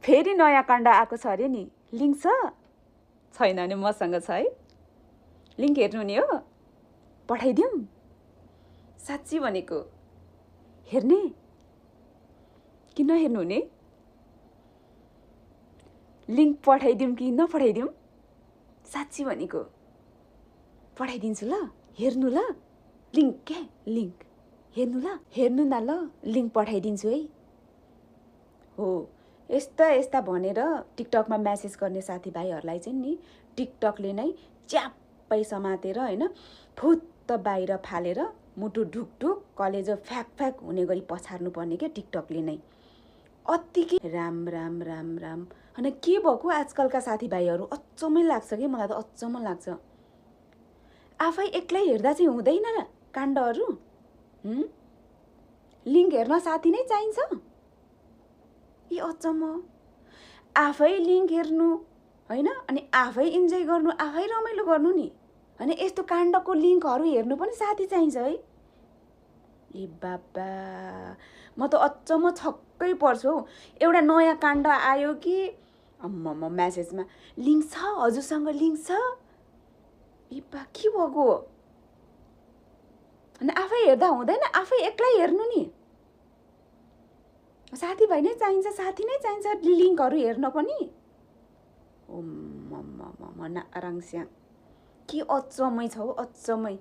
फेरि नयाँ काण्ड आएको छ अरे नि, लिङ्क छ? छैन भने मसँग छ है, लिङ्क हेर्नु नि हो, पठाइदिउँ? साँच्ची भनेको, हेर्ने कि नहेर्नु हुने? लिङ्क पठाइदिउँ कि नपठाइदिउँ? साँच्ची भनेको पठाइदिन्छु ल, हेर्नु ल, लिङ्क क्या, लिङ्क हेर्नु ल, हेर्नु न ल, लिङ्क पठाइदिन्छु है। हो, यस्ता यस्ता भनेर टिकटकमा म्यासेज गर्ने साथीभाइहरूलाई चाहिँ नि टिकटकले नै च्याप्पै समातेर होइन, फुत्त बाहिर फालेर मुटु ढुकढुक कलेजो फ्याक फ्याक हुने गरी पछार्नु पर्ने क्या टिकटकले नै। अत्तिकै राम राम राम राम। होइन के भएको आजकलका साथीभाइहरू, अचम्मै लाग्छ कि मलाई त अचम्म लाग्छ। आफै एक्लै हेर्दा चाहिँ हुँदैन काण्डहरू? लिङ्क हेर्न साथी नै चाहिन्छ? ए अचम्म, आफै लिङ्क हेर्नु होइन, अनि आफै इन्जोय गर्नु, आफै रमाइलो गर्नु नि, होइन यस्तो काण्डको लिङ्कहरू हेर्नु पनि साथी चाहिन्छ है? ए बाबा, म त अचम्म छक्कै पर्छु हौ। एउटा नयाँ काण्ड आयो कि म म्यासेजमा लिङ्क छ, हजुरसँग लिङ्क छ? ए बा, के भएको? अनि आफै हेर्दा हुँदैन, आफै एक्लै हेर्नु नि। साथीभाइ नै चाहिन्छ, साथी नै चाहिन्छ लिङ्कहरू हेर्न पनि। ओ म नाराङस्या, के अचम्मै छ हौ, अचम्मै।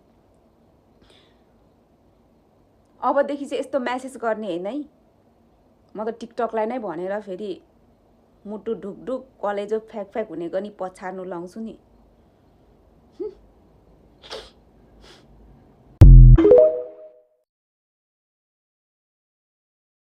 अबदेखि चाहिँ यस्तो म्यासेज गर्ने होइन है। म त टिकटकलाई नै भनेर फेरि मुटु ढुकढुक कलेजो फ्याक फ्याक हुने गरी पछार्नु लाउँछु नि।